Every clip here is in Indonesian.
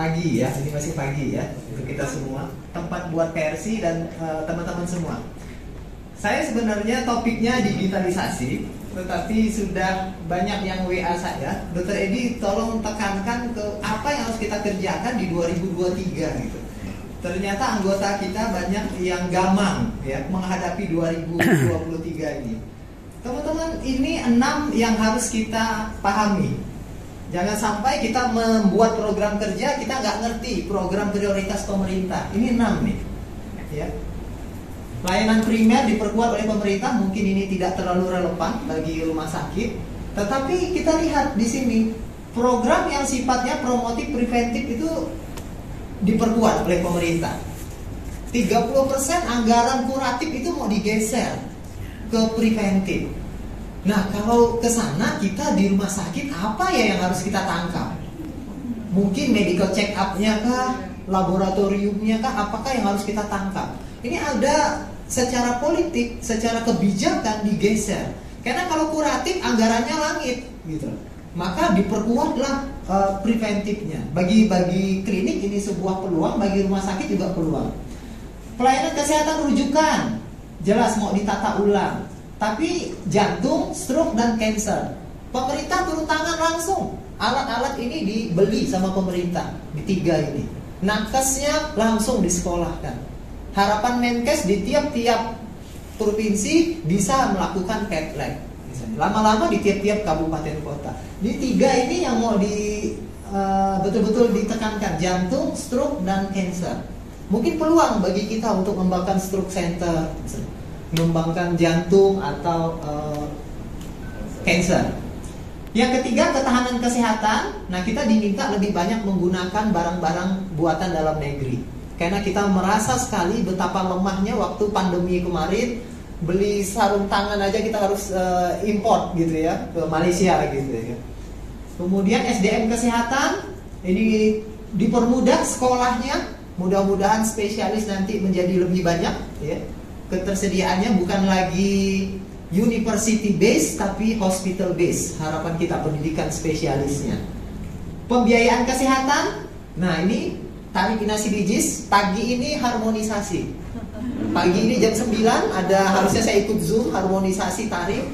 pagi ya, ini masih pagi ya untuk kita semua. Tempat buat Persi dan teman-teman semua. Saya sebenarnya topiknya digitalisasi, tetapi sudah banyak yang WA saya, Dr. Edi tolong tekankan ke apa yang harus kita kerjakan di 2023 gitu. Ternyata anggota kita banyak yang gamang ya menghadapi 2023 ini. Teman-teman, ini 6 yang harus kita pahami. Jangan sampai kita membuat program kerja kita nggak ngerti program prioritas pemerintah. Ini 6 nih. Ya. Layanan primer diperkuat oleh pemerintah, mungkin ini tidak terlalu relevan bagi rumah sakit. Tetapi kita lihat di sini program yang sifatnya promotif preventif itu diperkuat oleh pemerintah. 30% anggaran kuratif itu mau digeser ke preventif. Nah, kalau ke sana kita di rumah sakit apa ya yang harus kita tangkap? Mungkin medical check up-nya kah, laboratoriumnya kah, apakah yang harus kita tangkap? Ini ada secara politik, secara kebijakan digeser. Karena kalau kuratif anggarannya langit gitu. Maka diperkuatlah preventifnya. Bagi klinik ini sebuah peluang, bagi rumah sakit juga peluang. Pelayanan kesehatan rujukan jelas mau ditata ulang. Tapi jantung, stroke dan cancer, pemerintah turun tangan langsung. Alat-alat ini dibeli sama pemerintah di 3 ini. Nakesnya langsung disekolahkan. Harapan Menkes di tiap-tiap provinsi bisa melakukan cath lab. Lama-lama di tiap-tiap kabupaten kota. Di 3 ini yang mau betul-betul ditekankan, jantung, stroke, dan cancer. Mungkin peluang bagi kita untuk mengembangkan stroke center, mengembangkan jantung atau cancer. Yang ketiga, ketahanan kesehatan. Nah, kita diminta lebih banyak menggunakan barang-barang buatan dalam negeri. Karena kita merasa sekali betapa lemahnya waktu pandemi kemarin. Beli sarung tangan aja kita harus import gitu ya ke Malaysia gitu ya. Kemudian SDM kesehatan ini dipermudah sekolahnya, mudah-mudahan spesialis nanti menjadi lebih banyak ya. Ketersediaannya bukan lagi university base tapi hospital base. Harapan kita pendidikan spesialisnya. Pembiayaan kesehatan. Nah, ini tarif inasi bijis pagi ini harmonisasi. Pagi ini jam 9 harusnya saya ikut Zoom harmonisasi tarif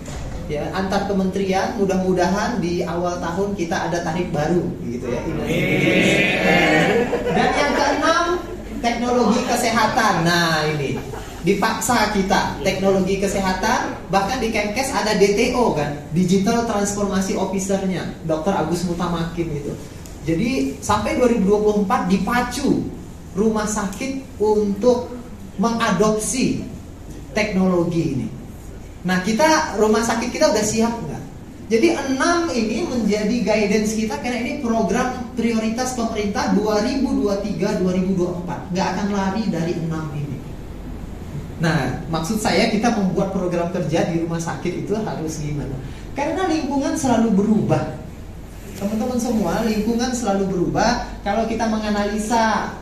ya antar kementerian. Mudah-mudahan di awal tahun kita ada tarif baru gitu ya. Dan yang keenam, teknologi kesehatan. Nah, ini dipaksa kita teknologi kesehatan, bahkan di Kemkes ada DTO kan, Digital Transformation Officer-nya Dr. Agus Mutamakin itu. Jadi sampai 2024 dipacu rumah sakit untuk mengadopsi teknologi ini. Nah, rumah sakit kita udah siap nggak? Jadi 6 ini menjadi guidance kita karena ini program prioritas pemerintah 2023-2024. Nggak akan lari dari 6 ini. Nah, maksud saya kita membuat program kerja di rumah sakit itu harus gimana? Karena lingkungan selalu berubah. Teman-teman semua, lingkungan selalu berubah. Kalau kita menganalisa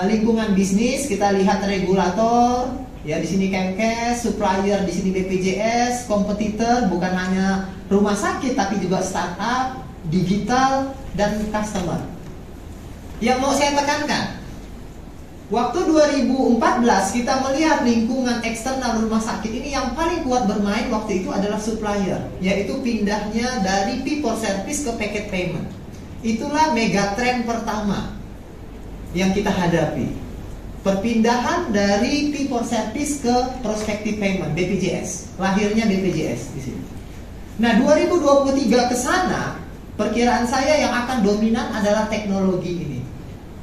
lingkungan bisnis, kita lihat regulator, ya di sini Kemkes, supplier di sini BPJS, kompetitor bukan hanya rumah sakit tapi juga startup, digital dan customer. Yang mau saya tekankan, waktu 2014 kita melihat lingkungan eksternal rumah sakit ini yang paling kuat bermain waktu itu adalah supplier, yaitu pindahnya dari fee for service ke packet payment. Itulah megatrend pertama yang kita hadapi. Perpindahan dari fee for service ke prospective payment, BPJS. Lahirnya BPJS di sini. Nah, 2023 ke sana, perkiraan saya yang akan dominan adalah teknologi ini.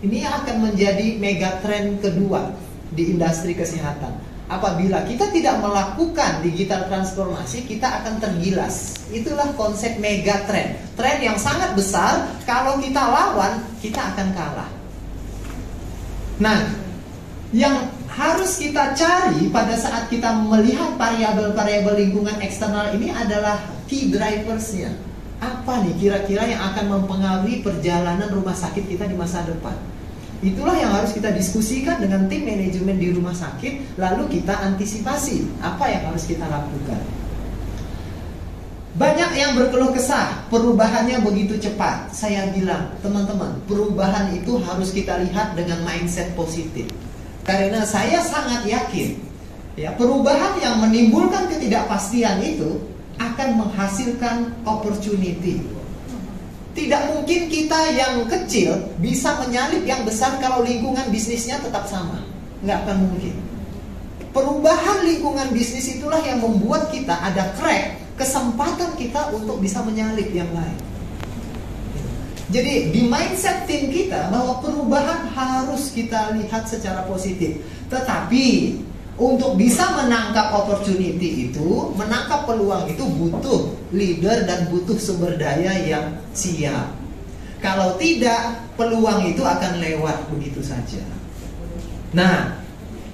Ini akan menjadi megatrend kedua di industri kesehatan. Apabila kita tidak melakukan digital transformasi, kita akan tergilas. Itulah konsep megatrend. Tren yang sangat besar, kalau kita lawan, kita akan kalah. Nah, yang harus kita cari pada saat kita melihat variabel-variabel lingkungan eksternal ini adalah key driversnya. Apa nih kira-kira yang akan mempengaruhi perjalanan rumah sakit kita di masa depan? Itulah yang harus kita diskusikan dengan tim manajemen di rumah sakit, lalu kita antisipasi apa yang harus kita lakukan. Banyak yang berkeluh kesah, perubahannya begitu cepat. Saya bilang, teman-teman, perubahan itu harus kita lihat dengan mindset positif. Karena saya sangat yakin, ya, perubahan yang menimbulkan ketidakpastian itu akan menghasilkan opportunity. Tidak mungkin kita yang kecil bisa menyalip yang besar kalau lingkungan bisnisnya tetap sama. Nggak akan mungkin. Perubahan lingkungan bisnis itulah yang membuat kita ada crack, kesempatan kita untuk bisa menyalip yang lain. Jadi di mindset tim kita bahwa perubahan harus kita lihat secara positif. Tetapi untuk bisa menangkap opportunity itu, menangkap peluang itu butuh leader dan butuh sumber daya yang siap. Kalau tidak, peluang itu akan lewat begitu saja. Nah,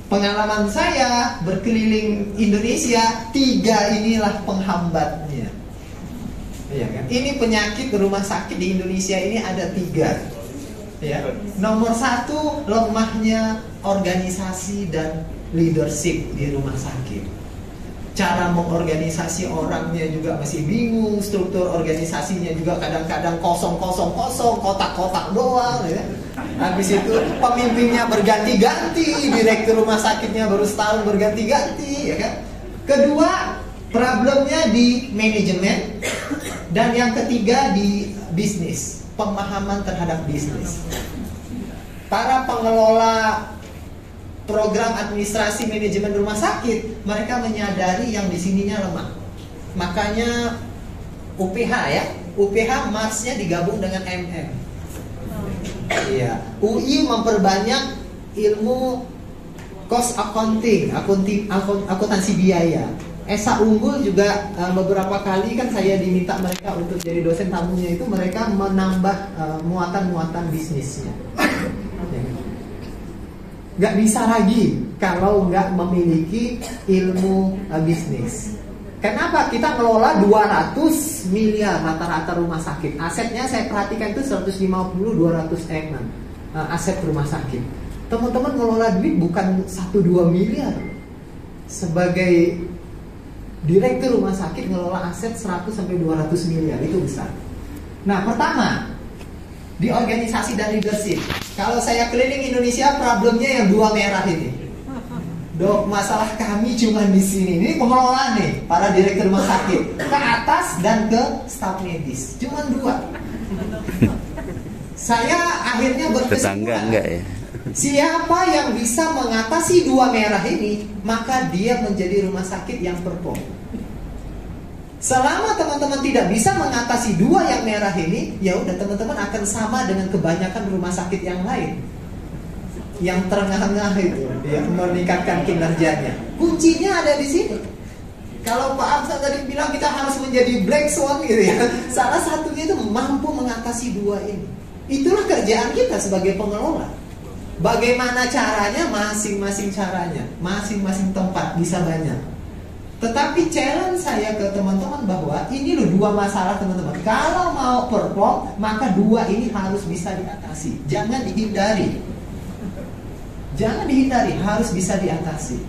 pengalaman saya berkeliling Indonesia, 3 inilah penghambatnya. Ya kan? Ini penyakit rumah sakit di Indonesia ini ada 3. Ya. Nomor 1, lemahnya organisasi dan leadership di rumah sakit. Cara mengorganisasi orangnya juga masih bingung, struktur organisasinya juga kadang-kadang kosong, kotak-kotak doang, ya. Habis itu pemimpinnya berganti-ganti, direktur rumah sakitnya baru setahun berganti-ganti, ya kan? Kedua, problemnya di manajemen, dan yang ketiga di bisnis, pemahaman terhadap bisnis. Para pengelola program administrasi manajemen rumah sakit, mereka menyadari yang di sininya lemah. Makanya UPH ya, UPH Marsnya digabung dengan MM. Iya, UI memperbanyak ilmu cost accounting, akuntansi biaya. ESA Unggul juga beberapa kali kan saya diminta mereka untuk jadi dosen tamunya itu, mereka menambah muatan-muatan bisnisnya. Nggak bisa lagi kalau nggak memiliki ilmu bisnis. Kenapa? Kita ngelola 200 miliar rata-rata rumah sakit. Asetnya saya perhatikan itu 150-200 M aset rumah sakit. Teman-teman ngelola duit bukan 1-2 miliar. Sebagai direktur rumah sakit ngelola aset 100-200 miliar, itu besar. Nah, pertama, di organisasi dan leadership. Kalau saya keliling Indonesia, problemnya yang 2 merah ini. Dok, masalah kami cuma di sini. Ini pengelola nih, para direktur rumah sakit. Ke atas dan ke staf medis. Cuma 2. Saya akhirnya berkesimpulan, enggak ya? siapa yang bisa mengatasi 2 merah ini, maka dia menjadi rumah sakit yang perform. Selama teman-teman tidak bisa mengatasi 2 yang merah ini, ya udah teman-teman akan sama dengan kebanyakan rumah sakit yang lain. Yang terengah-engah itu, ya, meningkatkan kinerjanya. Kuncinya ada di sini. Kalau Pak Amsa tadi bilang kita harus menjadi black swan gitu ya, salah satunya itu mampu mengatasi 2 ini. Itulah kerjaan kita sebagai pengelola. Bagaimana caranya? Masing-masing caranya, masing-masing tempat bisa banyak. Tetapi challenge saya ke teman-teman bahwa ini loh 2 masalah teman-teman. Kalau mau perform, maka 2 ini harus bisa diatasi. Jangan dihindari. Jangan dihindari, harus bisa diatasi.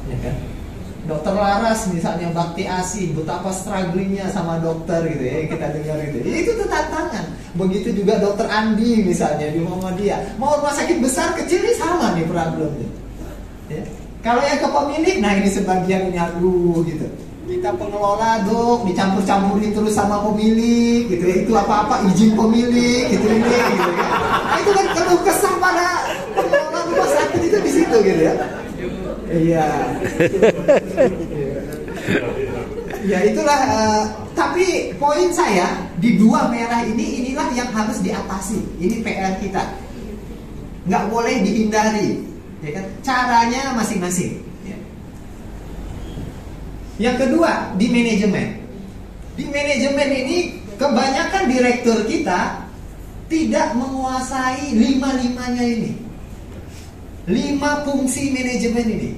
Ya kan? Dokter Laras misalnya, Bakti Asi, betapa strugglingnya sama dokter gitu ya, kita dengar itu. Itu tuh tantangan. Begitu juga Dokter Andi misalnya di Muhammadiyah. Mau rumah sakit besar kecil ini sama nih problemnya. Ya. Kalau yang ke pemilik, nah ini sebagian ini aduh gitu. Kita pengelola dok, dicampur-campurin terus sama pemilik gitu ya. Itu apa-apa izin pemilik gitu ini gitu ya. Nah, itu kan keluh kesah pada pengelola rumah sakit itu di situ gitu ya. Iya. Ya itulah. Tapi poin saya di 2 merah ini, inilah yang harus diatasi. Ini PR kita. Nggak boleh dihindari. Ya kan? Caranya masing-masing. Ya. Yang kedua, di manajemen. Di manajemen ini kebanyakan direktur kita tidak menguasai 5-5-nya ini. 5 fungsi manajemen ini.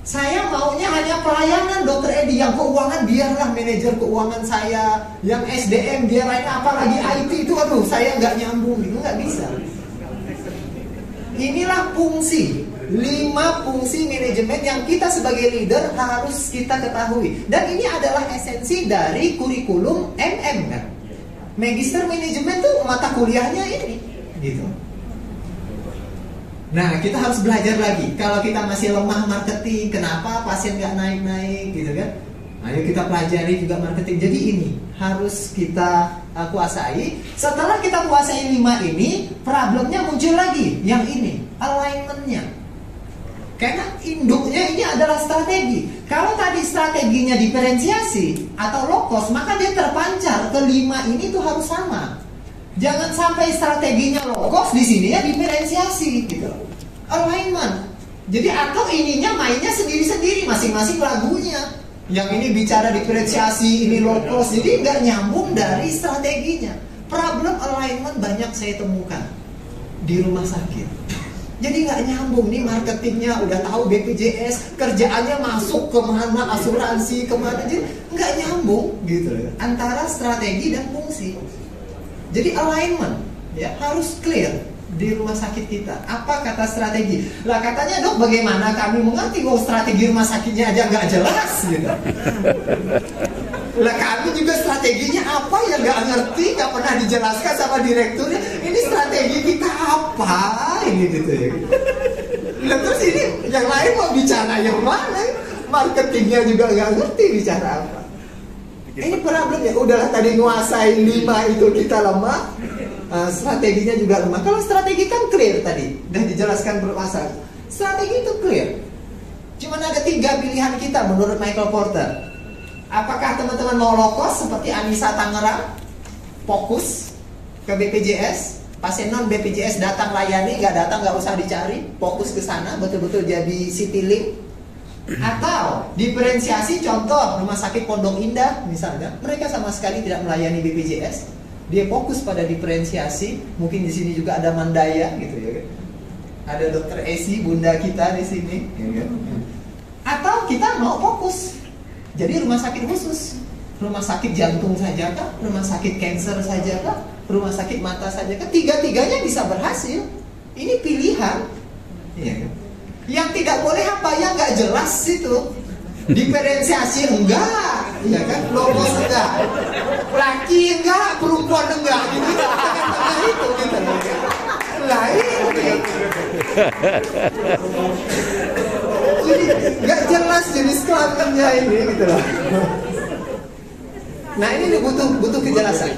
Saya maunya hanya pelayanan Dokter Edi, yang keuangan biarlah manajer keuangan saya, yang SDM biar lainnya, apalagi IT itu aduh saya nggak nyambung gitu, nggak bisa. Inilah fungsi 5 fungsi manajemen yang kita sebagai leader harus kita ketahui. Dan ini adalah esensi dari kurikulum MM kan. Magister manajemen tuh mata kuliahnya ini gitu. Nah, kita harus belajar lagi. Kalau kita masih lemah marketing, kenapa pasien nggak naik-naik gitu kan? Ayo kita pelajari juga marketing. Jadi ini harus kita kuasai. Setelah kita kuasai 5 ini, problemnya muncul lagi. Yang ini, alignment-nya. Karena induknya ini adalah strategi. Kalau tadi strateginya diferensiasi atau low cost, maka dia terpancar ke 5 ini tuh harus sama. Jangan sampai strateginya low cost, di sini ya diferensiasi gitu. Alignment. Jadi atau ininya mainnya sendiri-sendiri, masing-masing lagunya. Yang ini bicara diferensiasi, ini low cost, jadi nggak nyambung dari strateginya. Problem alignment banyak saya temukan di rumah sakit. Jadi nggak nyambung nih, marketingnya udah tahu BPJS, kerjaannya masuk kemana, asuransi kemana, jadi nggak nyambung gitu antara strategi dan fungsi. Jadi alignment ya harus clear di rumah sakit kita. Apa kata strategi? Lah katanya dok, bagaimana kami mengerti strategi rumah sakitnya aja nggak jelas gitu. Lah kami juga strateginya apa ya nggak ngerti, nggak pernah dijelaskan sama direkturnya. Ini strategi kita apa ini gitu ya. Lah terus ini yang lain mau bicara yang mana? Marketingnya juga nggak ngerti bicara apa. Ini problemnya. Udahlah tadi nguasain 5 itu kita lemah, strateginya juga lemah. Kalau strategi kan clear tadi, udah dijelaskan berkuasa. Strategi itu clear. Cuman ada 3 pilihan kita menurut Michael Porter. Apakah teman-teman mau low cost seperti Anissa Tangerang, fokus ke BPJS, pasien non BPJS datang layani, nggak datang nggak usah dicari, fokus ke sana, betul-betul jadi CityLink. Atau diferensiasi, contoh rumah sakit Pondok Indah misalnya, mereka sama sekali tidak melayani BPJS, dia fokus pada diferensiasi. Mungkin di sini juga ada Mandaya gitu ya, ada Dokter Esi, bunda kita di sini ya. Atau kita mau fokus jadi rumah sakit khusus, rumah sakit jantung saja kah, rumah sakit cancer saja kah, rumah sakit mata saja kah, 3-tiganya bisa berhasil. Ini pilihan ya kan? Yang tidak boleh apa yang nggak jelas itu. Diferensiasi enggak, ya kan? Logos enggak, laki enggak, perempuan enggak, gitu. Tengah-tengah itu gitu. Lah ini jadi nggak jelas jenis kelaminnya ini gitu loh. Nah ini butuh kejelasan.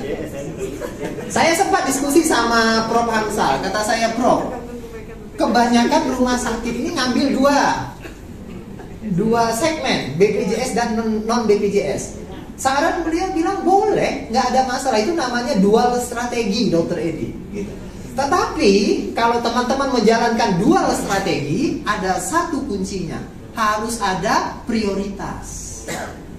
Saya sempat diskusi sama Prof Hamsal, kata saya, Prof, kebanyakan rumah sakit ini ngambil dua segmen, BPJS dan non BPJS. Saran beliau bilang boleh, nggak ada masalah, itu namanya dual strategi, Dokter Edi. Gitu. Tetapi kalau teman-teman menjalankan dual strategi, ada satu kuncinya, harus ada prioritas.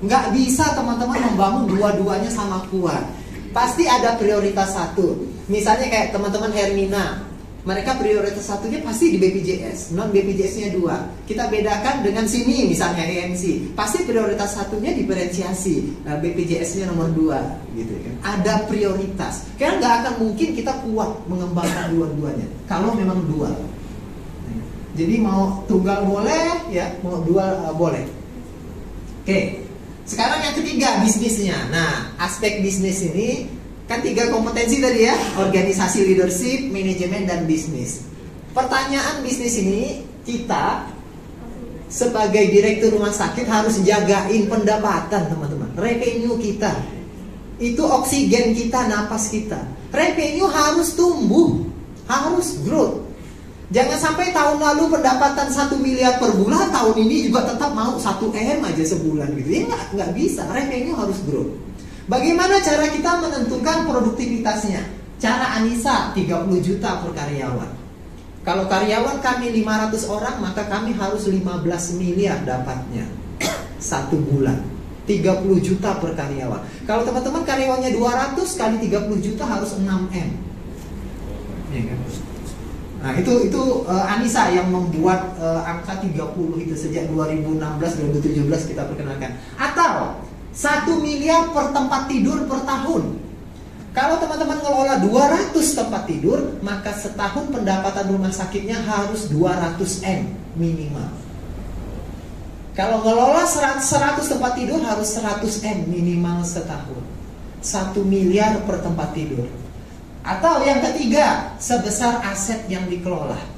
Nggak bisa teman-teman membangun dua-duanya sama kuat. Pasti ada prioritas satu. Misalnya kayak teman-teman Hermina, mereka prioritas satunya pasti di BPJS, non BPJS-nya 2. Kita bedakan dengan sini misalnya EMC, pasti prioritas satunya diferensiasi, BPJS-nya nomor 2 gitu kan. Ada prioritas. Karena nggak akan mungkin kita kuat mengembangkan dua-duanya kalau memang dual. Jadi mau tunggal boleh ya, mau dual boleh. Oke. Sekarang yang ketiga, bisnisnya. Nah, aspek bisnis ini kan 3 kompetensi tadi ya, organisasi, leadership, manajemen, dan bisnis. Pertanyaan bisnis ini, kita sebagai direktur rumah sakit harus jagain pendapatan teman-teman. Revenue kita, itu oksigen kita, napas kita. Revenue harus tumbuh, harus growth. Jangan sampai tahun lalu pendapatan 1 miliar per bulan, tahun ini juga tetap mau 1 M aja sebulan gitu. Ya nggak bisa, revenue harus growth. Bagaimana cara kita menentukan produktivitasnya? Cara Anissa 30 juta per karyawan. Kalau karyawan kami 500 orang, maka kami harus 15 miliar dapatnya 1 bulan. 30 juta per karyawan. Kalau teman-teman karyawannya 200 kali 30 juta harus 6 M. Ya kan? Nah itu Anissa yang membuat angka 30 itu sejak 2016-2017 kita perkenalkan. Atau 1 miliar per tempat tidur per tahun. Kalau teman-teman ngelola 200 tempat tidur, maka setahun pendapatan rumah sakitnya harus 200 M minimal. Kalau ngelola 100 tempat tidur harus 100 M minimal setahun. 1 miliar per tempat tidur. Atau yang ketiga, sebesar aset yang dikelola.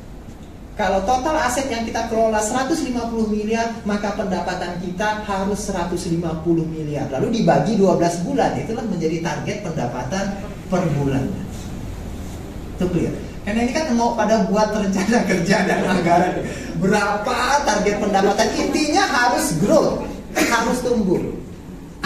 Kalau total aset yang kita kelola 150 miliar, maka pendapatan kita harus 150 miliar. Lalu dibagi 12 bulan, itulah menjadi target pendapatan per bulannya. Itu clear. Karena ini kan mau pada buat rencana kerja dan anggaran. Berapa target pendapatan? Intinya harus growth, harus tumbuh.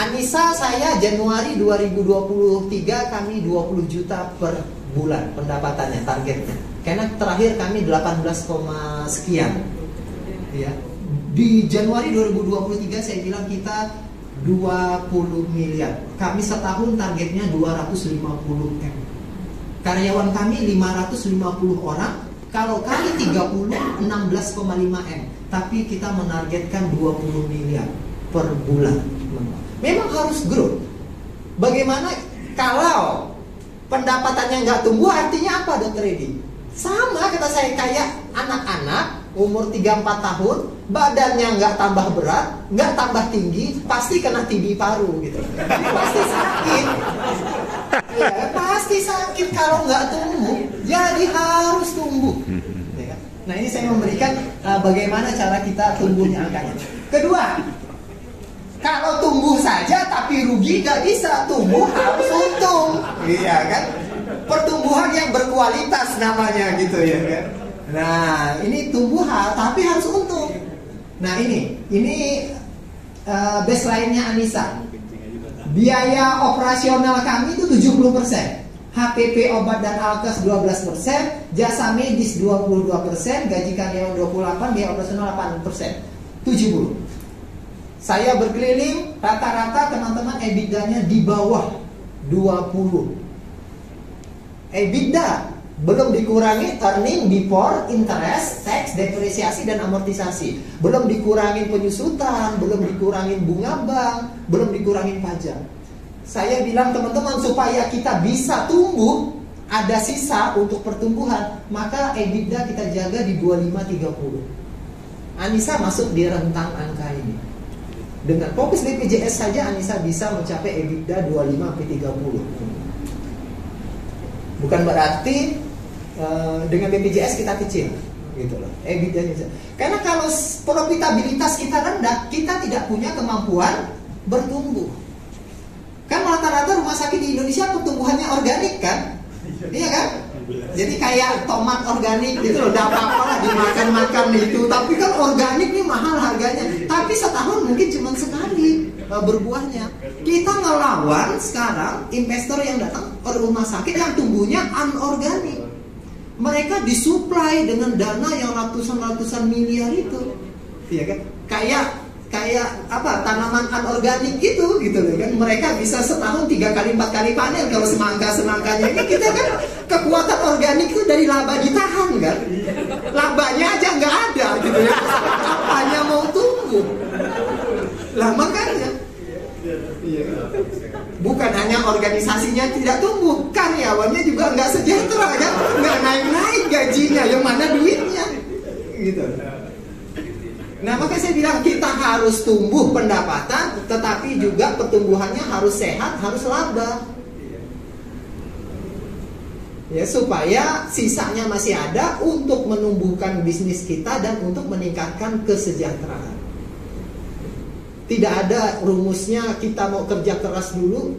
Anissa, saya Januari 2023 kami 20 juta per bulan pendapatannya, targetnya. Karena terakhir kami 18, sekian. Ya. Di Januari 2023 saya bilang kita 20 miliar. Kami setahun targetnya 250 M. Karyawan kami 550 orang. Kalau kali 30, 16,5 M. Tapi kita menargetkan 20 miliar per bulan. Memang harus grow. Bagaimana kalau pendapatannya nggak tumbuh, artinya apa, Dr. Edi? Sama kata saya, kayak anak-anak umur 3-4 tahun, badannya nggak tambah berat, nggak tambah tinggi, pasti kena TB paru gitu. Pasti sakit. Ya, pasti sakit kalau nggak tumbuh. Jadi harus tumbuh. Ya. Nah, ini saya memberikan bagaimana cara kita tumbuhnya angkanya. Kedua, kalau tumbuh saja tapi rugi nggak bisa, tumbuh harus untung. Iya kan? Pertumbuhan yang berkualitas namanya gitu ya kan. Nah, ini tumbuh tapi harus untung. Nah, ini baseline-nya Anissa. Biaya operasional kami itu 70%. HPP obat dan alkes 12%, jasa medis 22%, gaji karyawan 28%, biaya operasional 8%. 70%. Saya berkeliling, rata-rata teman-teman EBITDA-nya di bawah 20. EBITDA belum dikurangi earning before interest, tax, depresiasi dan amortisasi. Belum dikurangi penyusutan, belum dikurangi bunga bank, belum dikurangi pajak. Saya bilang teman-teman, supaya kita bisa tumbuh, ada sisa untuk pertumbuhan, maka EBITDA kita jaga di 25-30. Anissa masuk di rentang angka ini. Dengan fokus BPJS saja Anissa bisa mencapai EBITDA 25-30. Bukan berarti dengan BPJS kita kecil, gitu loh. EBITDA-nya. Karena kalau profitabilitas kita rendah, kita tidak punya kemampuan bertumbuh. Kan rata-rata rumah sakit di Indonesia pertumbuhannya organik kan? Iya kan? Jadi kayak tomat organik gitu loh, dapat apa lah dimakan-makan itu. Tapi kan organik nih mahal harganya. Tapi setahun mungkin cuma sekali berbuahnya. Kita ngelawan sekarang investor yang datang ke rumah sakit yang tumbuhnya anorganik. Mereka disuplai dengan dana yang ratusan miliar itu. Iya kan? Kayak apa, tanaman anorganik gitu loh kan. Mereka bisa setahun 3 kali 4 kali panen. Kalau semangkanya ini, kita kan kekuatan organik itu dari laba ditahan kan. Labanya aja nggak ada gitu ya. Apanya mau tumbuh? Lah makanya bukan hanya organisasinya tidak tumbuh, karyawannya juga nggak sejahtera kan, nggak naik gajinya, yang mana duitnya gitu. Nah, maka saya bilang kita harus tumbuh pendapatan, tetapi juga pertumbuhannya harus sehat, harus laba. Ya, supaya sisanya masih ada untuk menumbuhkan bisnis kita dan untuk meningkatkan kesejahteraan. Tidak ada rumusnya kita mau kerja keras dulu.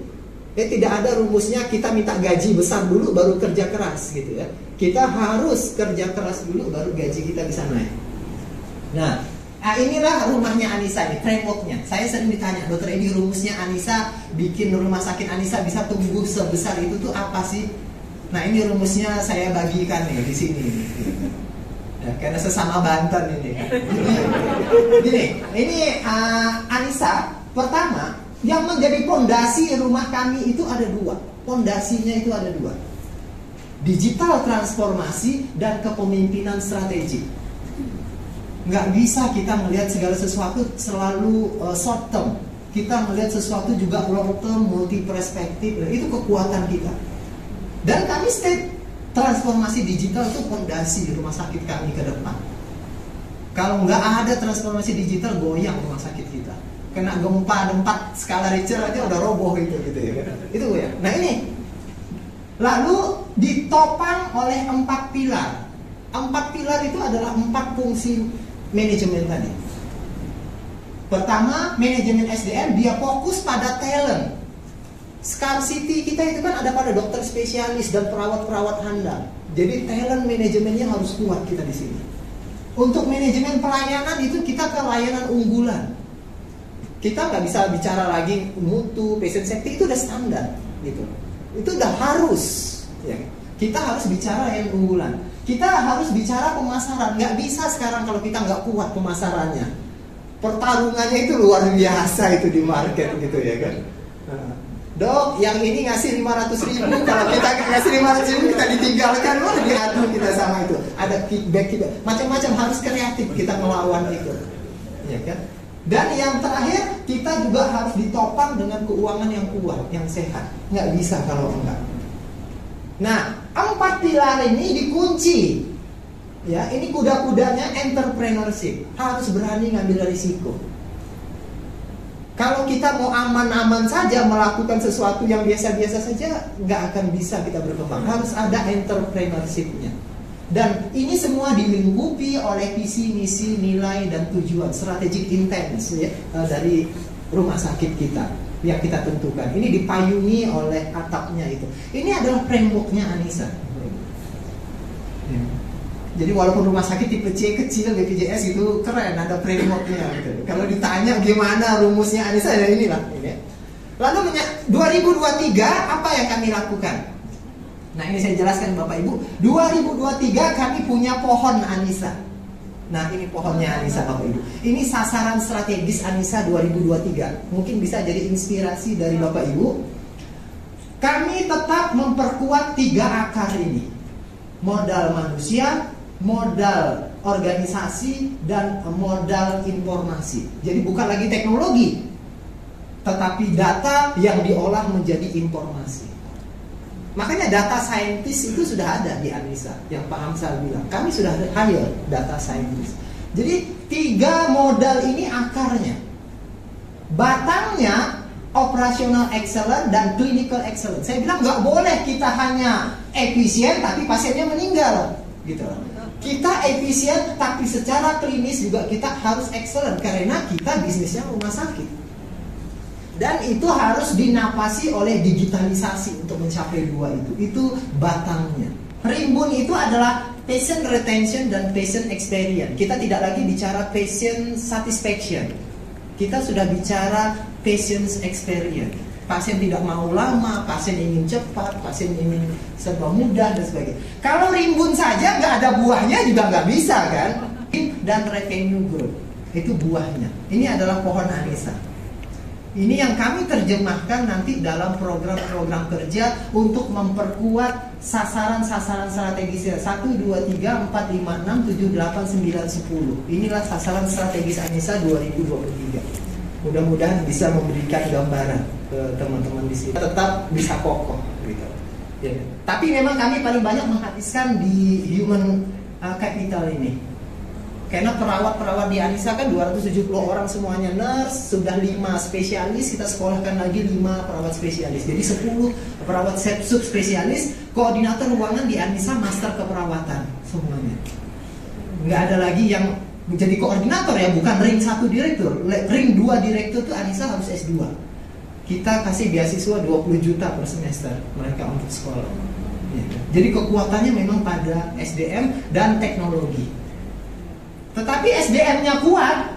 Tidak ada rumusnya kita minta gaji besar dulu baru kerja keras gitu ya. Kita harus kerja keras dulu baru gaji kita bisa naik. Nah, inilah rumahnya Anissa, ini frameworknya. Saya sering ditanya, Dokter Edi, rumusnya Anissa bikin rumah sakit Anissa bisa tumbuh sebesar itu tuh apa sih? Nah, ini rumusnya saya bagikan nih di sini. Ya, karena sesama Banten ini. Ini Anissa. Pertama, yang menjadi pondasi rumah kami itu ada 2. Pondasinya itu ada 2. Digital transformasi dan kepemimpinan strategi. Nggak bisa kita melihat segala sesuatu selalu short term. kita melihat sesuatu juga long term, multi perspektif, itu kekuatan kita. Dan kami state transformasi digital itu fondasi rumah sakit kami ke depan. Kalau nggak ada transformasi digital, goyang rumah sakit kita. Kena gempa 4 skala Richter aja udah roboh itu gitu ya. Itu ya. Nah ini lalu ditopang oleh 4 pilar. 4 pilar itu adalah 4 fungsi manajemen tadi. Pertama, manajemen SDM, dia fokus pada talent. Scarcity kita itu kan ada pada dokter spesialis dan perawat-perawat handal. Jadi talent manajemennya harus kuat kita di sini. Untuk manajemen pelayanan itu kita ke layanan unggulan. Kita nggak bisa bicara lagi mutu, patient safety, itu udah standar gitu. Itu udah harus ya. Kita harus bicara layanan unggulan. Kita harus bicara pemasaran. Nggak bisa sekarang kalau kita nggak kuat pemasarannya. Pertarungannya itu luar biasa itu di market gitu ya kan. Dok, yang ini ngasih 500.000, kalau kita ngasih 500.000 kita ditinggalkan, wah diadu kita sama itu. Ada feedback kita, macam-macam, harus kreatif kita melawan itu, ya kan? Dan yang terakhir, kita juga harus ditopang dengan keuangan yang kuat, yang sehat. Nggak bisa kalau enggak. Nah, 4 pilar ini dikunci. Ya, ini kuda-kudanya entrepreneurship, harus berani ngambil risiko. Kalau kita mau aman-aman saja melakukan sesuatu yang biasa-biasa saja, nggak akan bisa kita berkembang. Harus ada entrepreneurship-nya. Dan ini semua dilingkupi oleh visi, misi, nilai, dan tujuan strategic intent ya, dari rumah sakit kita yang kita tentukan. Ini dipayungi oleh atapnya itu. Ini adalah framework-nya Anissa. Ya. Jadi walaupun rumah sakit tipe C kecil, BPJS itu keren, ada framework-nya gitu. Kalau ditanya gimana rumusnya Anissa, ya inilah ini. Lalu 2023 apa yang kami lakukan? Nah ini saya jelaskan Bapak Ibu. 2023 kami punya pohon Anissa. Nah ini pohonnya Anissa Bapak Ibu. Ini sasaran strategis Anissa 2023. Mungkin bisa jadi inspirasi dari Bapak Ibu. Kami tetap memperkuat 3 akar ini. Modal manusia, modal organisasi, dan modal informasi. Jadi bukan lagi teknologi, tetapi data yang diolah menjadi informasi. Makanya data scientist itu sudah ada di Anissa. Yang Pak Hamzah bilang, kami sudah hire data scientist. Jadi 3 modal ini akarnya. Batangnya operational excellence dan clinical excellence. Saya bilang nggak boleh kita hanya efisien tapi pasiennya meninggal gitu. Kita efisien tapi secara klinis juga kita harus excellent karena kita bisnisnya rumah sakit. Dan itu harus dinapasi oleh digitalisasi untuk mencapai 2 itu. Itu batangnya. Rimbun itu adalah patient retention dan patient experience. Kita tidak lagi bicara patient satisfaction. Kita sudah bicara patient experience. Pasien tidak mau lama, pasien ingin cepat, pasien ingin serba mudah dan sebagainya. Kalau rimbun saja nggak ada buahnya juga nggak bisa kan? Dan revenue growth itu buahnya. Ini adalah pohon Anissa. Ini yang kami terjemahkan nanti dalam program-program kerja untuk memperkuat sasaran-sasaran strategisnya 1, 2, 3, 4, 5, 6, 7, 8, 9, 10. Inilah sasaran strategis Anissa 2023. Mudah-mudahan bisa memberikan gambaran ke teman-teman di sini. Tetap bisa kokoh gitu. Ya. Tapi memang kami paling banyak menghabiskan di human capital ini. Karena perawat-perawat di Anissa kan 270 orang semuanya nurse, sudah 5 spesialis, kita sekolahkan lagi 5 perawat spesialis. Jadi 10 perawat sub spesialis, koordinator ruangan di Anissa master keperawatan semuanya. Nggak ada lagi yang menjadi koordinator ya, bukan ring 1 direktur, ring 2 direktur itu Anissa harus S2. Kita kasih beasiswa 20 juta per semester mereka untuk sekolah. Ya. Jadi kekuatannya memang pada SDM dan teknologi. Tetapi SDM-nya kuat,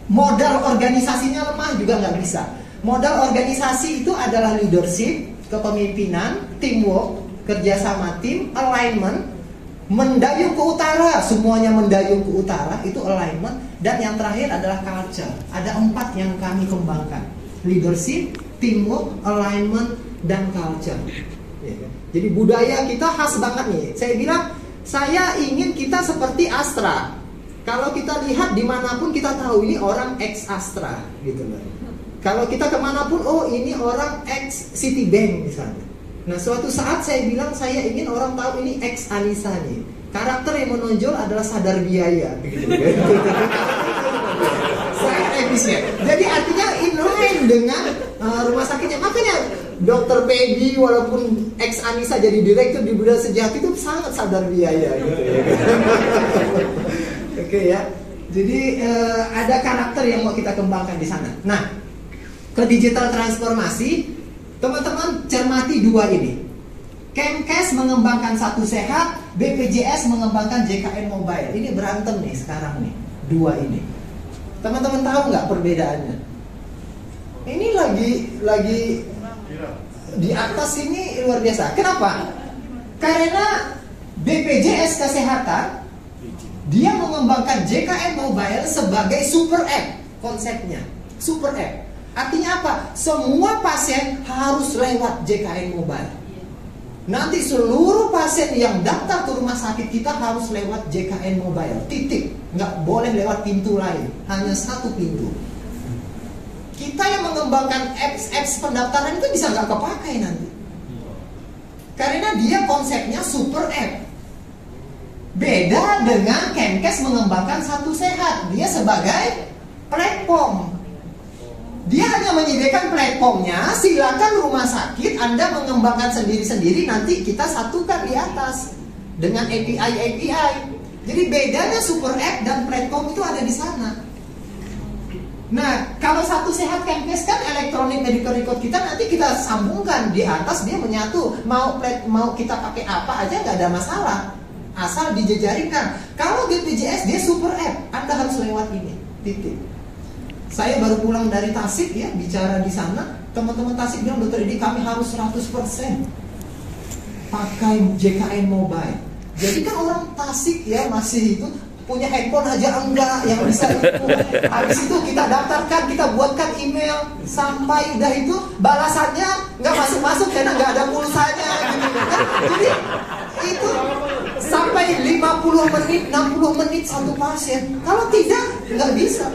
modal organisasinya lemah juga nggak bisa. Modal organisasi itu adalah leadership, kepemimpinan, teamwork, kerjasama tim, alignment, mendayung ke utara, semuanya mendayung ke utara, itu alignment. Dan yang terakhir adalah culture. Ada 4 yang kami kembangkan: leadership, teamwork, alignment, dan culture. Jadi budaya kita khas banget nih. Saya bilang, saya ingin kita seperti Astra. Kalau kita lihat dimanapun kita tahu ini orang ex Astra gitu loh. Kalau kita kemanapun, oh ini orang ex Citibank misalnya. Nah suatu saat saya bilang saya ingin orang tahu ini ex Anissa nih. Karakter yang menonjol adalah Sadar Biaya. Sangat efisien. Jadi artinya inline dengan rumah sakitnya. Makanya Dokter Peggy walaupun ex Anissa jadi direktur di Buddha Sejati itu sangat sadar biaya gitu ya. Oke ya. Jadi ada karakter yang mau kita kembangkan di sana. Nah, ke digital transformasi, teman-teman cermati dua ini. Kemkes mengembangkan Satu Sehat, BPJS mengembangkan JKN Mobile. Ini berantem nih sekarang nih, dua ini. Teman-teman tahu nggak perbedaannya? Ini lagi di atas ini luar biasa. Kenapa? Karena BPJS Kesehatan dia mengembangkan JKN Mobile sebagai super app konsepnya. Super app. Artinya apa? Semua pasien harus lewat JKN Mobile. Nanti seluruh pasien yang daftar ke rumah sakit kita harus lewat JKN Mobile. Titik. Nggak boleh lewat pintu lain. Hanya satu pintu. Kita yang mengembangkan apps pendaftaran itu bisa nggak kepakai nanti. Karena dia konsepnya super app. Beda dengan Kemkes mengembangkan Satu Sehat. Dia sebagai platform. Dia hanya menyediakan platformnya, silakan rumah sakit Anda mengembangkan sendiri-sendiri, nanti kita satukan di atas dengan API. Jadi bedanya super app dan platform itu ada di sana. Nah, kalau Satu Sehat Kemkes kan elektronik medical record kita nanti kita sambungkan di atas, dia menyatu. Mau kita pakai apa aja nggak ada masalah, asal dijejaringkan. Kalau BPJS dia super app, Anda harus lewat ini. Titik. Saya baru pulang dari Tasik ya, bicara di sana. Teman-teman Tasik bilang, Dokter Edi kami harus 100% pakai JKN Mobile. Jadi kan orang Tasik ya masih itu punya handphone aja enggak yang bisa itu. Habis itu kita daftarkan, kita buatkan email, sampai udah itu balasannya nggak masuk-masuk karena nggak ada pulsanya gitu kan. Jadi itu sampai 50 menit, 60 menit satu pasien. Kalau tidak, nggak bisa.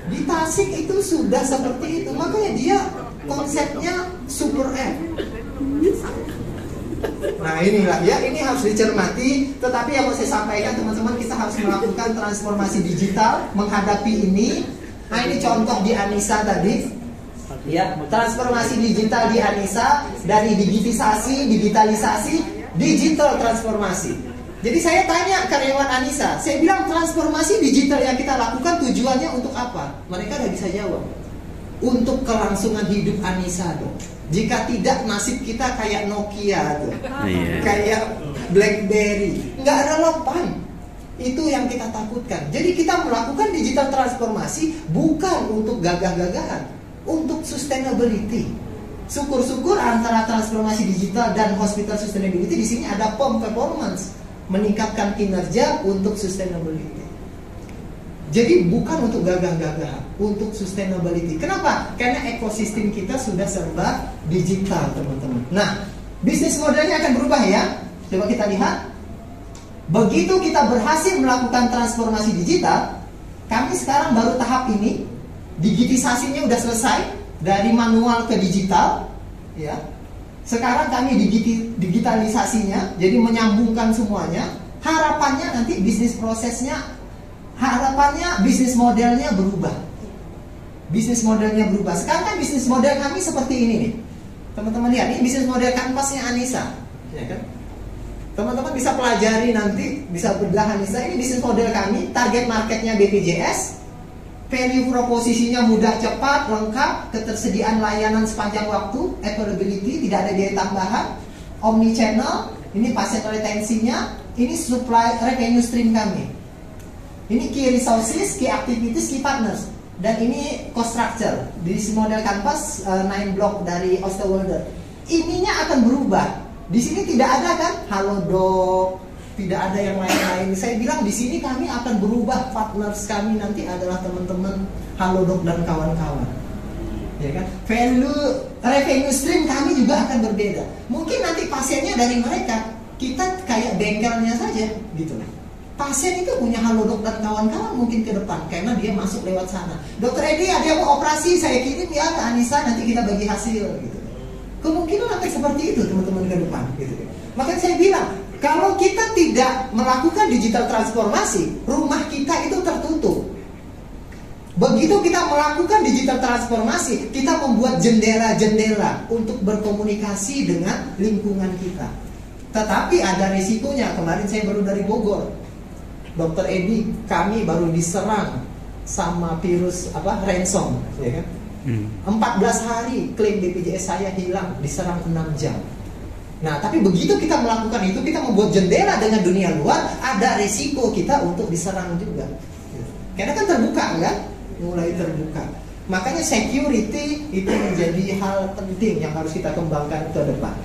Di Tasik itu sudah seperti itu. Makanya dia konsepnya super app. Nah inilah ya, ini harus dicermati. Tetapi yang mau saya sampaikan teman-teman, kita harus melakukan transformasi digital menghadapi ini. Nah ini contoh di Anissa tadi ya, transformasi digital di Anissa dari digitalisasi, digital transformasi. Jadi saya tanya karyawan Anissa, saya bilang transformasi digital yang kita lakukan tujuannya untuk apa? Mereka udah bisa jawab. Untuk kelangsungan hidup Anissa dong. Jika tidak, nasib kita kayak Nokia tuh, kayak BlackBerry, nggak relevan. Itu yang kita takutkan. Jadi kita melakukan digital transformasi bukan untuk gagah-gagahan, untuk sustainability. Syukur-syukur antara transformasi digital dan hospital sustainability di sini ada POM performance. Meningkatkan kinerja untuk sustainability. Jadi bukan untuk gagah-gagahan, untuk sustainability. Kenapa? Karena ekosistem kita sudah serba digital, teman-teman. Nah, bisnis modelnya akan berubah ya. Coba kita lihat. Begitu kita berhasil melakukan transformasi digital, kami sekarang baru tahap ini, digitisasinya udah selesai dari manual ke digital, ya. Sekarang kami digitalisasinya, jadi menyambungkan semuanya. Harapannya nanti bisnis prosesnya, harapannya bisnis modelnya berubah. Bisnis modelnya berubah. Sekarang kan bisnis model kami seperti ini nih. Teman-teman lihat, ini bisnis model kanvasnya Anissa, ya kan? Teman-teman bisa pelajari nanti, bisa bedah Anissa. Ini bisnis model kami, target marketnya BPJS. Value proposisinya mudah, cepat, lengkap, ketersediaan layanan sepanjang waktu, availability, tidak ada biaya tambahan, omni channel, ini pasien retensinya, ini supply revenue stream kami. Ini key resources, key activities, key partners. Dan ini cost structure, di model canvas 9 block dari Osterwalder. Ininya akan berubah. Di sini tidak ada kan Halodoc, tidak ada yang lain-lain. Saya bilang di sini kami akan berubah, partners kami nanti adalah teman-teman Halodoc dan kawan-kawan. Ya kan? Value revenue stream kami juga akan berbeda. Mungkin nanti pasiennya dari mereka, kita kayak bengkelnya saja, gitu. pasien itu punya halodoc dan kawan-kawan mungkin ke depan karena dia masuk lewat sana. Dokter Edi ada yang mau operasi, saya kirim ya ke Anissa, nanti kita bagi hasil gitu. Kemungkinan akan seperti itu teman-teman ke depan gitu. Makanya saya bilang, kalau kita tidak melakukan digital transformasi, rumah kita itu tertutup. Begitu kita melakukan digital transformasi, kita membuat jendela-jendela untuk berkomunikasi dengan lingkungan kita. Tetapi ada risikonya. Kemarin saya baru dari Bogor. Dokter Edi, kami baru diserang sama virus ransom, ya kan? 14 hari klaim BPJS saya hilang, diserang 6 jam. Nah, tapi begitu kita melakukan itu, kita membuat jendela dengan dunia luar, ada risiko kita untuk diserang juga. Karena kan terbuka kan? Mulai terbuka. Makanya security itu menjadi hal penting yang harus kita kembangkan ke depan.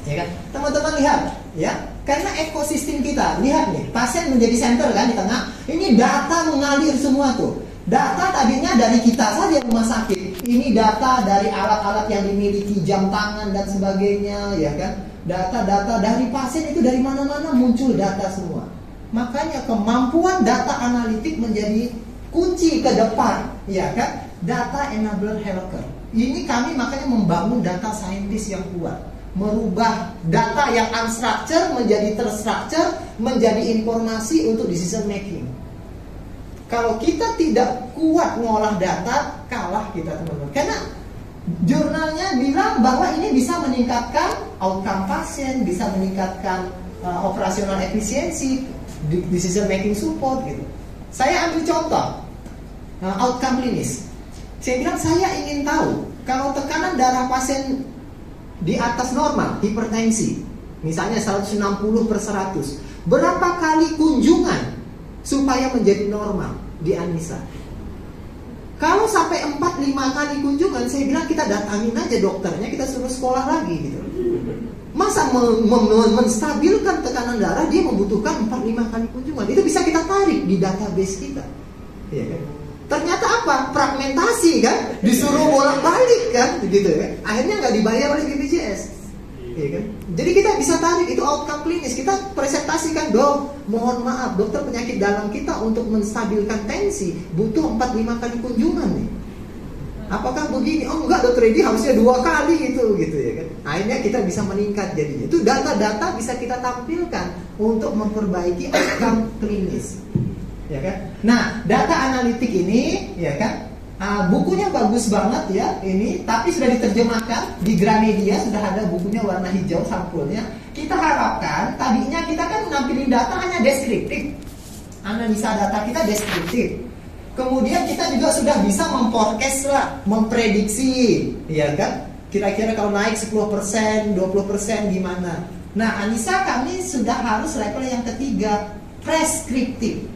Ya kan? Teman-teman lihat, ya. Karena ekosistem kita, lihat nih, pasien menjadi center kan di tengah. Ini data mengalir semua tuh. Data tadinya dari kita saja rumah sakit. Ini data dari alat-alat yang dimiliki, jam tangan dan sebagainya, ya kan? Data-data dari pasien itu dari mana-mana muncul data semua. Makanya kemampuan data analitik menjadi kunci ke depan, ya kan? Data enabler healthcare. Ini kami makanya membangun data scientist yang kuat. Merubah data yang unstructured menjadi terstructured, menjadi informasi untuk decision making. Kalau kita tidak kuat ngolah data, kalah kita teman-teman. Karena jurnalnya bilang bahwa ini bisa meningkatkan outcome pasien, bisa meningkatkan operasional efisiensi, decision making support gitu. Saya ambil contoh outcome klinis. Saya bilang saya ingin tahu kalau tekanan darah pasien di atas normal, hipertensi, misalnya 160/100, berapa kali kunjungan supaya menjadi normal di Anissa? Kalau sampai 4-5 kali kunjungan, saya bilang kita datangin aja dokternya, kita suruh sekolah lagi gitu. Masa menstabilkan tekanan darah dia membutuhkan 4-5 kali kunjungan? Itu bisa kita tarik di database kita, ya kan? Ternyata apa? Fragmentasi kan? Disuruh bolak-balik kan? Gitu ya. Akhirnya nggak dibayar oleh BPJS. Ya kan? Jadi kita bisa tarik itu outcome klinis. Kita presentasikan, dok, mohon maaf, dokter penyakit dalam kita untuk menstabilkan tensi butuh 4-5 kali kunjungan nih. Apakah begini? Oh enggak, dokter Edi harusnya 2 kali gitu ya kan? Akhirnya kita bisa meningkat jadinya. Itu data-data bisa kita tampilkan untuk memperbaiki outcome klinis. Ya kan? Nah, data analitik ini, ya kan, bukunya bagus banget ya ini, tapi sudah diterjemahkan di Gramedia, sudah ada bukunya warna hijau sampulnya. Kita harapkan tadinya kita kan nampilin data hanya deskriptif, analisa data kita deskriptif. Kemudian kita juga sudah bisa memforecast lah, memprediksi, ya kan? Kira-kira kalau naik 10%, 20% gimana? Nah, Anissa kami sudah harus level yang ketiga, preskriptif.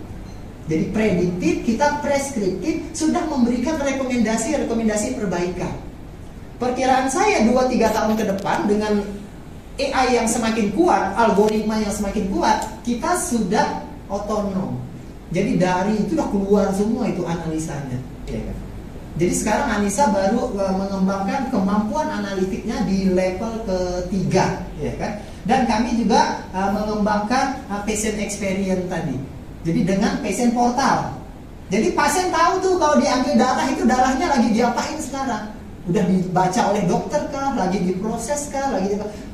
Jadi prediktif, kita preskriptif, sudah memberikan rekomendasi perbaikan. Perkiraan saya 2-3 tahun ke depan dengan AI yang semakin kuat, algoritma yang semakin kuat, kita sudah otonom. Jadi dari itu sudah keluar semua itu analisanya, ya kan? Jadi sekarang Anissa baru mengembangkan kemampuan analitiknya di level ketiga, ya kan? Dan kami juga mengembangkan patient experience tadi. Jadi dengan patient portal. Jadi pasien tahu tuh kalau diambil darah itu darahnya lagi diapain sekarang. Udah dibaca oleh dokter kah, lagi diproses kah,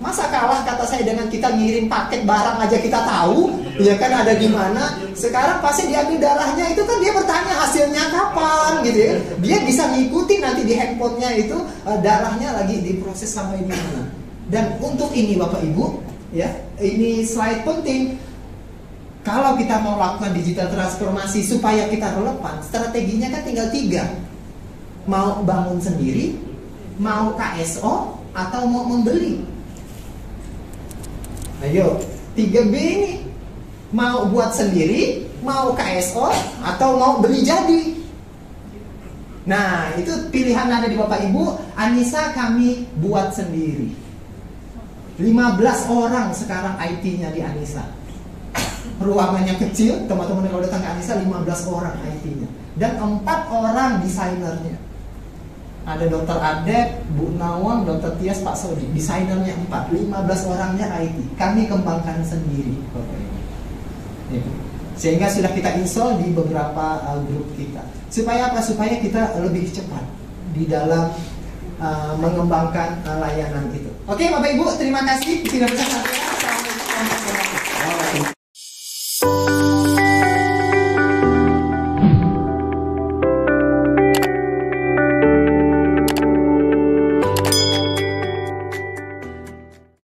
masa kalah kata saya dengan kita ngirim paket barang aja kita tahu, ya kan ada di mana. Sekarang pasien diambil darahnya itu kan dia bertanya hasilnya kapan gitu ya. Dia bisa ngikutin nanti di handphonenya itu darahnya lagi diproses sampai di mana. Dan untuk ini Bapak Ibu, ya, ini slide penting. Kalau kita mau lakukan digital transformasi supaya kita relevan, strateginya kan tinggal 3. Mau bangun sendiri, mau KSO, atau mau membeli. Ayo, 3B ini. Mau buat sendiri, mau KSO, atau mau beli jadi. Nah, itu pilihan ada di Bapak Ibu. Anissa kami buat sendiri. 15 orang sekarang IT-nya di Anissa. Ruangannya kecil, teman-teman kalau datang ke Anissa 15 orang IT-nya. Dan 4 orang desainernya. Ada Dr. Adek, Bu Nawang, Dr. Tias, Pak Sodi. Desainernya 4, 15 orangnya IT. Kami kembangkan sendiri. Ya. Sehingga sudah kita install di beberapa grup kita. Supaya apa? Supaya kita lebih cepat di dalam mengembangkan layanan itu. Oke, Bapak Ibu, terima kasih sudah bersama saya.